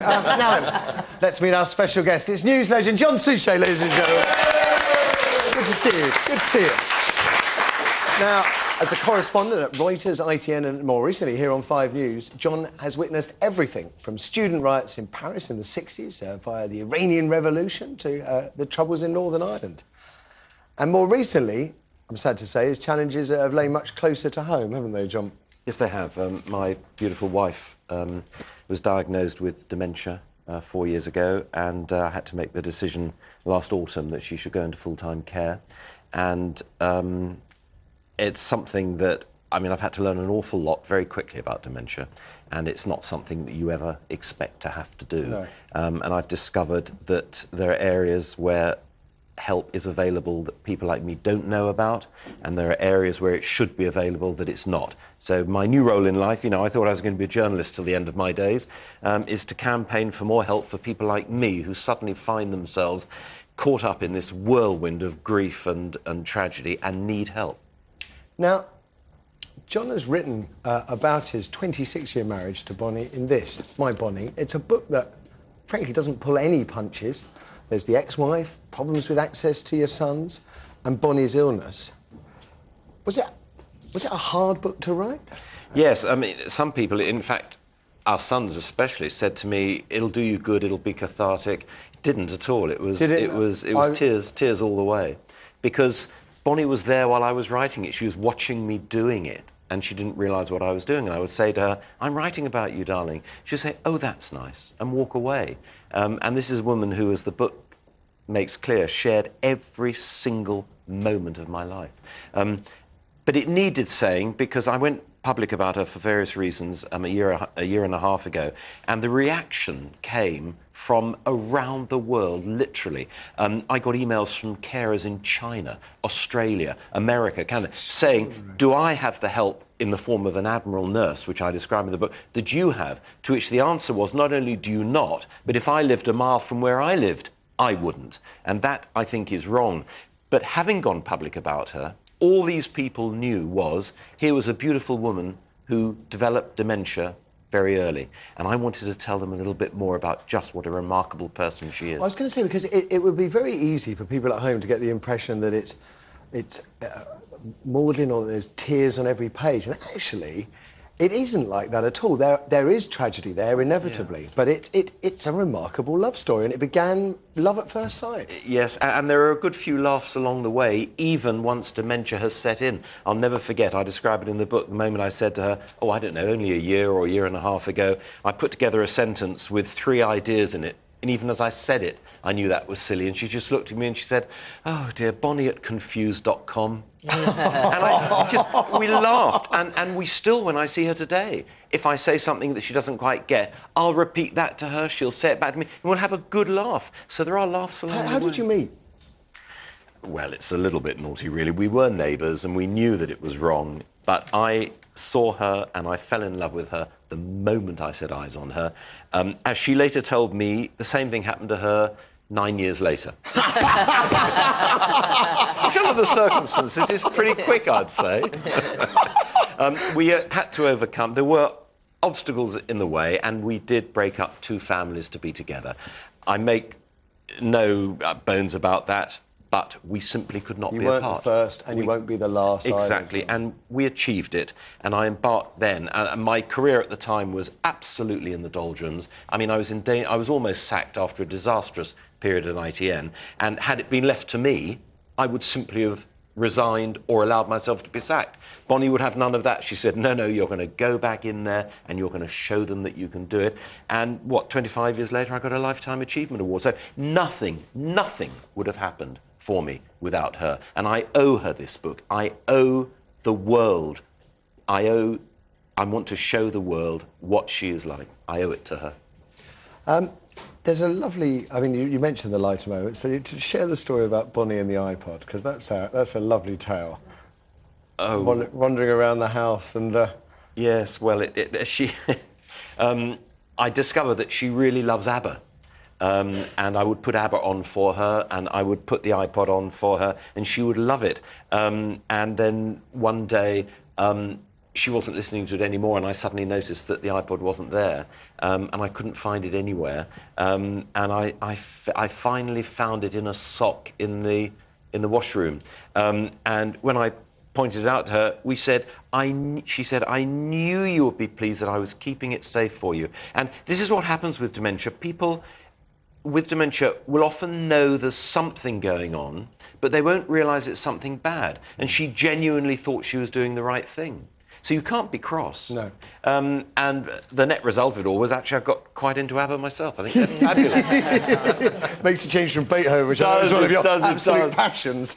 Now then, let's meet our special guest. It's news legend John Suchet, ladies and gentlemen. Good to see you. Good to see you. Now, as a correspondent at Reuters, ITN and more recently here on 5 News, John has witnessed everything from student riots in Paris in the 60s via the Iranian Revolution to the troubles in Northern Ireland. And more recently, I'm sad to say, his challenges have lain much closer to home, haven't they, John? Yes, they have. My beautiful wife was diagnosed with dementia 4 years ago, and I had to make the decision last autumn that she should go into full-time care. And it's something that, I mean, I've had to learn an awful lot very quickly about dementia, and it's not something that you ever expect to have to do. No. And I've discovered that there are areas where help is available that people like me don't know about, and there are areas where it should be available that it's not. So my new role in life, you know, I thought I was going to be a journalist till the end of my days, is to campaign for more help for people like me who suddenly find themselves caught up in this whirlwind of grief and tragedy and need help. Now, John has written about his 26-year marriage to Bonnie in this, My Bonnie. It's a book that, frankly, doesn't pull any punches. There's the ex-wife, problems with access to your sons, and Bonnie's illness. Was it a hard book to write? Yes, I mean, some people, in fact, our sons especially, said to me, it'll do you good, it'll be cathartic. It didn't at all. It was tears all the way. Because Bonnie was there while I was writing it. She was watching me doing it, and she didn't realise what I was doing. And I would say to her, I'm writing about you, darling. She would say, oh, that's nice, and walk away. And this is a woman who, as the book makes clear, shared every single moment of my life. But it needed saying, because I went public about her for various reasons a year and a half ago, and the reaction came from around the world, literally. I got emails from carers in China, Australia, America, Canada, saying, do I have the help in the form of an admiral nurse, which I describe in the book, that you have? To which the answer was, not only do you not, but if I lived a mile from where I lived, I wouldn't. And that, I think, is wrong. But having gone public about her, all these people knew was, here was a beautiful woman who developed dementia very early. And I wanted to tell them a little bit more about just what a remarkable person she is. I was going to say, because it would be very easy for people at home to get the impression that it's maudlin or there's tears on every page. And actually, it isn't like that at all. There is tragedy there, inevitably. Yeah. But it's a remarkable love story, and it began love at first sight. Yes, and there are a good few laughs along the way, even once dementia has set in. I'll never forget, I describe it in the book, the moment I said to her, oh, I don't know, only a year or a year and a half ago, I put together a sentence with 3 ideas in it, and even as I said it, I knew that was silly, and she just looked at me and she said, oh dear, Bonnie@confused.com. And we laughed, and we still, when I see her today, if I say something that she doesn't quite get, I'll repeat that to her, she'll say it back to me, and we'll have a good laugh. So there are laughs along the way. How did you meet? Well, it's a little bit naughty, really. We were neighbours, and we knew that it was wrong, but I saw her and I fell in love with her the moment I set eyes on her. As she later told me, the same thing happened to her 9 years later. Which, under the circumstances, is pretty quick, I'd say. We had to overcome... There were obstacles in the way, and we did break up 2 families to be together. I make no bones about that, but we simply could not be apart. You weren't the first, and you won't be the last either. Exactly, and we achieved it, and I embarked then. My career at the time was absolutely in the doldrums. I mean, I was almost sacked after a disastrous period at ITN, and had it been left to me, I would simply have resigned or allowed myself to be sacked. Bonnie would have none of that. She said, no, you're going to go back in there and you're going to show them that you can do it. And 25 years later, I got a Lifetime Achievement Award. So nothing would have happened for me without her. And I owe her this book. I owe the world. I want to show the world what she is like. I owe it to her. There's a lovely... I mean, you mentioned the light moment, so to share the story about Bonnie and the iPod, because that's a lovely tale. Oh. Wandering around the house and... Yes, well, I discovered that she really loves ABBA. And I would put ABBA on for her, and I would put the iPod on for her, and she would love it. And then one day, she wasn't listening to it anymore, and I suddenly noticed that the iPod wasn't there, and I couldn't find it anywhere. And I finally found it in a sock in the washroom. And when I pointed it out to her, she said, I knew you would be pleased that I was keeping it safe for you. And this is what happens with dementia. People with dementia will often know there's something going on, but they won't realise it's something bad. And she genuinely thought she was doing the right thing. So you can't be cross. No. And the net result of it all was actually I got quite into ABBA myself. I think that's fabulous. Makes a change from Beethoven, which I know is one of your absolute passions.